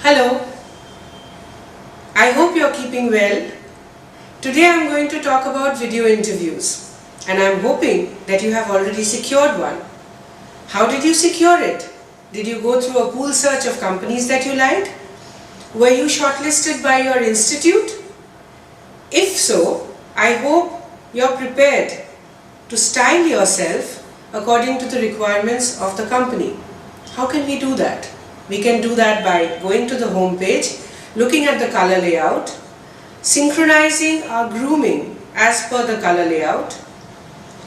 Hello, I hope you're keeping well. Today I'm going to talk about video interviews and I'm hoping that you have already secured one. How did you secure it? Did you go through a pool search of companies that you liked? Were you shortlisted by your institute? If so, I hope you're prepared to style yourself according to the requirements of the company. How can we do that? We can do that by going to the home page, looking at the color layout, synchronizing our grooming as per the color layout,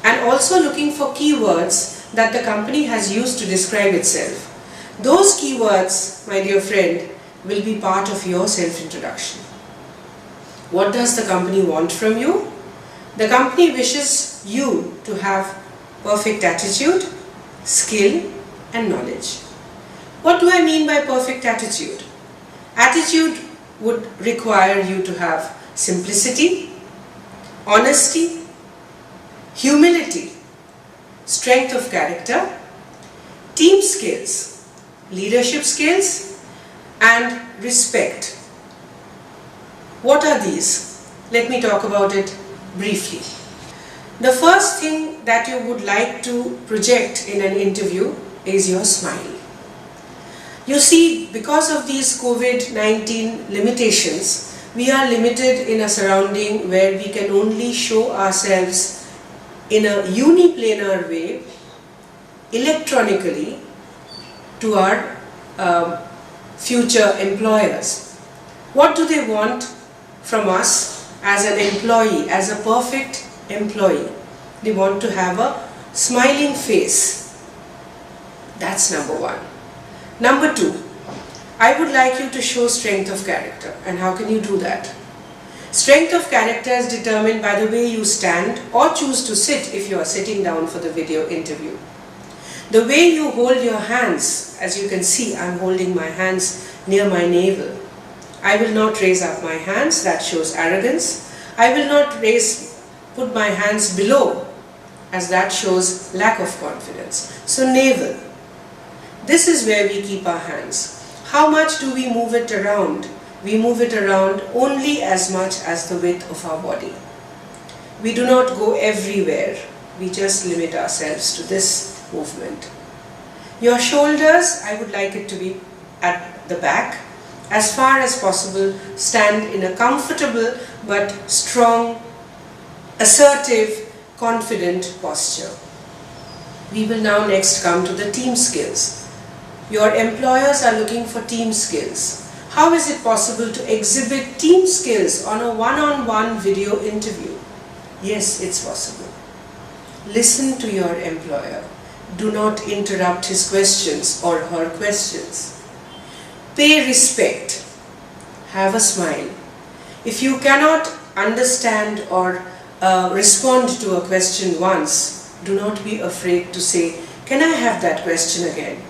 and also looking for keywords that the company has used to describe itself. Those keywords, my dear friend, will be part of your self-introduction. What does the company want from you? The company wishes you to have perfect attitude, skill, and knowledge. What do I mean by perfect attitude? Attitude would require you to have simplicity, honesty, humility, strength of character, team skills, leadership skills, and respect. What are these? Let me talk about it briefly. The first thing that you would like to project in an interview is your smile. You see, because of these COVID-19 limitations, we are limited in a surrounding where we can only show ourselves in a uniplanar way, electronically, to our future employers. What do they want from us as an employee, as a perfect employee? They want to have a smiling face. That's number one. Number two, I would like you to show strength of character. And how can you do that? Strength of character is determined by the way you stand or choose to sit if you are sitting down for the video interview. The way you hold your hands, as you can see, I'm holding my hands near my navel. I will not raise up my hands, that shows arrogance. I will not put my hands below, as that shows lack of confidence. So navel. This is where we keep our hands. How much do we move it around? We move it around only as much as the width of our body. We do not go everywhere. We just limit ourselves to this movement. Your shoulders, I would like it to be at the back. As far as possible, stand in a comfortable but strong, assertive, confident posture. We will now next come to the team skills. Your employers are looking for team skills. How is it possible to exhibit team skills on a one-on-one video interview? Yes, it's possible. Listen to your employer. Do not interrupt his questions or her questions. Pay respect. Have a smile. If you cannot understand or respond to a question once, do not be afraid to say, "Can I have that question again?"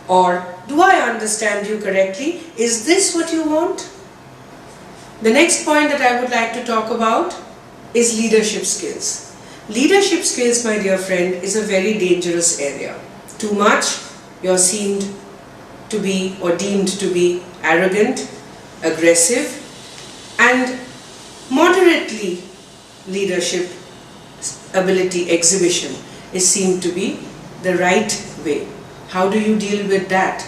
Or, "Do I understand you correctly? Is this what you want?" The next point that I would like to talk about is leadership skills. Leadership skills, my dear friend, is a very dangerous area. Too much, you're seen to be or deemed to be arrogant, aggressive, and moderately leadership ability exhibition is seen to be the right way. How do you deal with that?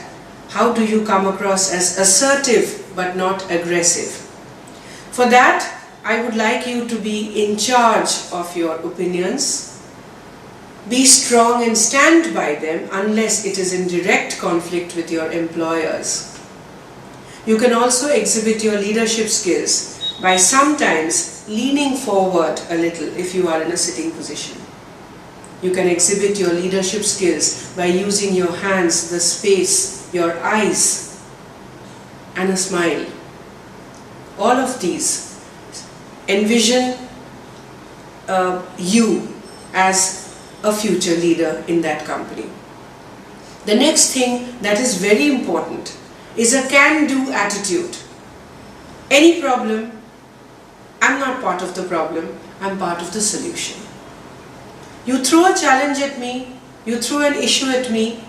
How do you come across as assertive but not aggressive? For that, I would like you to be in charge of your opinions. Be strong and stand by them unless it is in direct conflict with your employers. You can also exhibit your leadership skills by sometimes leaning forward a little if you are in a sitting position. You can exhibit your leadership skills by using your hands, the space, your eyes, and a smile. All of these envision you as a future leader in that company. The next thing that is very important is a can-do attitude. Any problem, I'm not part of the problem, I'm part of the solution. You throw a challenge at me, you throw an issue at me,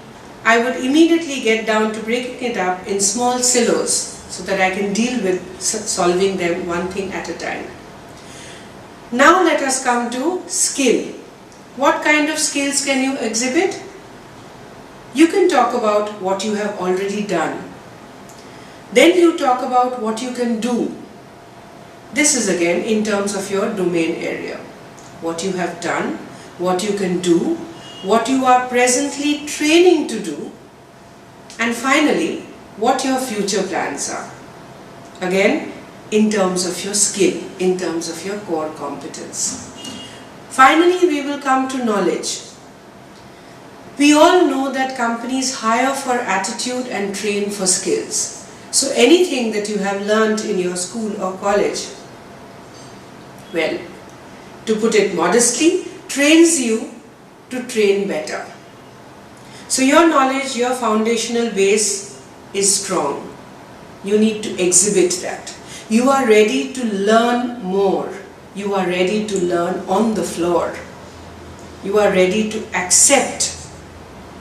I would immediately get down to breaking it up in small silos so that I can deal with solving them one thing at a time. Now let us come to skill. What kind of skills can you exhibit? You can talk about what you have already done. Then you talk about what you can do. This is again in terms of your domain area. What you have done, what you can do, what you are presently training to do, and finally, what your future plans are. Again, in terms of your skill, in terms of your core competence. Finally, we will come to knowledge. We all know that companies hire for attitude and train for skills. So anything that you have learned in your school or college, well, to put it modestly, trains you to train better. So your knowledge, your foundational base is strong. You need to exhibit that. You are ready to learn more. You are ready to learn on the floor. You are ready to accept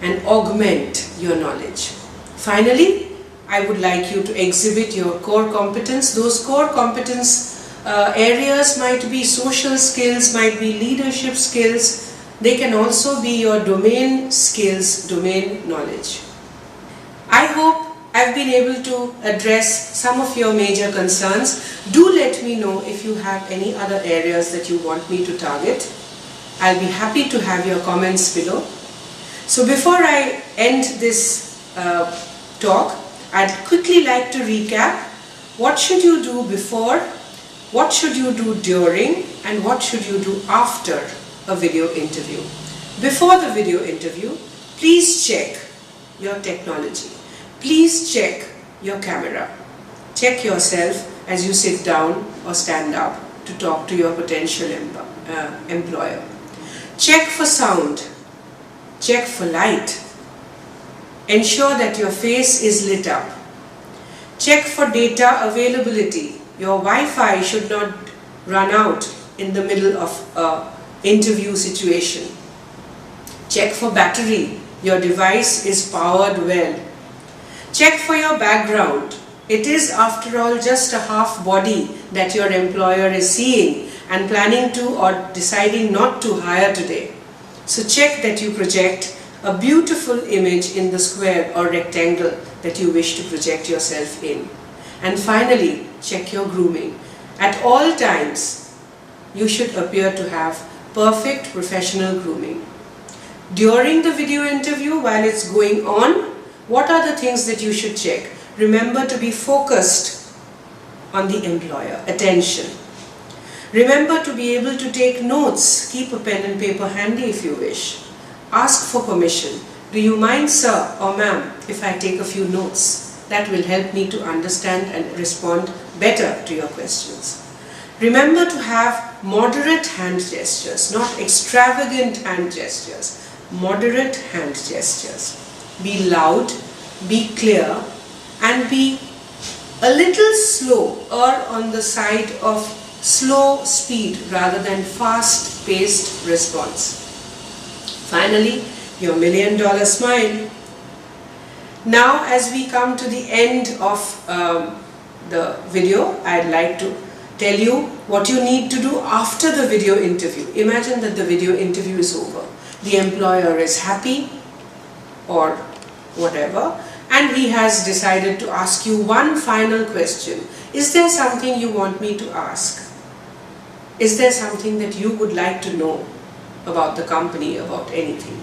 and augment your knowledge. Finally, I would like you to exhibit your core competence. Those core competence areas might be social skills, might be leadership skills. They can also be your domain skills, domain knowledge. I hope I've been able to address some of your major concerns. Do let me know if you have any other areas that you want me to target. I'll be happy to have your comments below. So before I end this talk, I'd quickly like to recap what should you do before, what should you do during, and what should you do after a video interview. Before the video interview, please check your technology. Please check your camera. Check yourself as you sit down or stand up to talk to your potential employer. Check for sound. Check for light. Ensure that your face is lit up. Check for data availability. Your Wi-Fi should not run out in the middle of an interview situation. Check for battery. Your device is powered well. Check for your background. It is, after all, just a half body that your employer is seeing and planning to or deciding not to hire today. So check that you project a beautiful image in the square or rectangle that you wish to project yourself in. And finally, check your grooming. At all times, you should appear to have perfect professional grooming. During the video interview, while it's going on, what are the things that you should check? Remember to be focused on the employer. Attention. Remember to be able to take notes. Keep a pen and paper handy if you wish. Ask for permission. Do you mind, sir or ma'am, if I take a few notes? That will help me to understand and respond better to your questions. Remember to have moderate hand gestures, not extravagant hand gestures. Moderate hand gestures. Be loud, be clear, and be a little slow or on the side of slow speed rather than fast-paced response. Finally, your $1,000,000 smile. Now, as we come to the end of the video, I'd like to tell you what you need to do after the video interview. Imagine that the video interview is over. The employer is happy or whatever, and he has decided to ask you one final question. Is there something you want me to ask? Is there something that you would like to know about the company, about anything?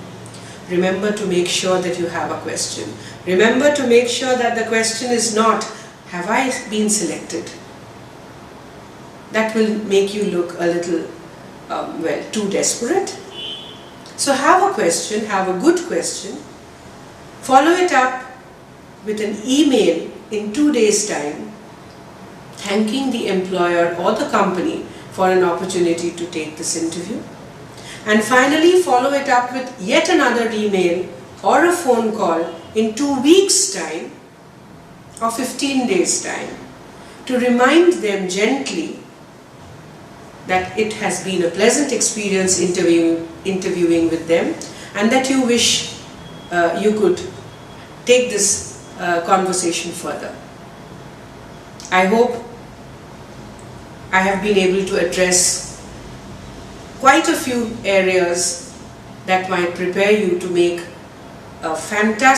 Remember to make sure that you have a question. Remember to make sure that the question is not, have I been selected? That will make you look a little, too desperate. So have a question, have a good question. Follow it up with an email in 2 days' time, thanking the employer or the company for an opportunity to take this interview. And finally, follow it up with yet another email or a phone call in 2 weeks' time or 15 days' time to remind them gently that it has been a pleasant experience interviewing with them, and that you wish you could take this conversation further. I hope I have been able to address quite a few areas that might prepare you to make a fantastic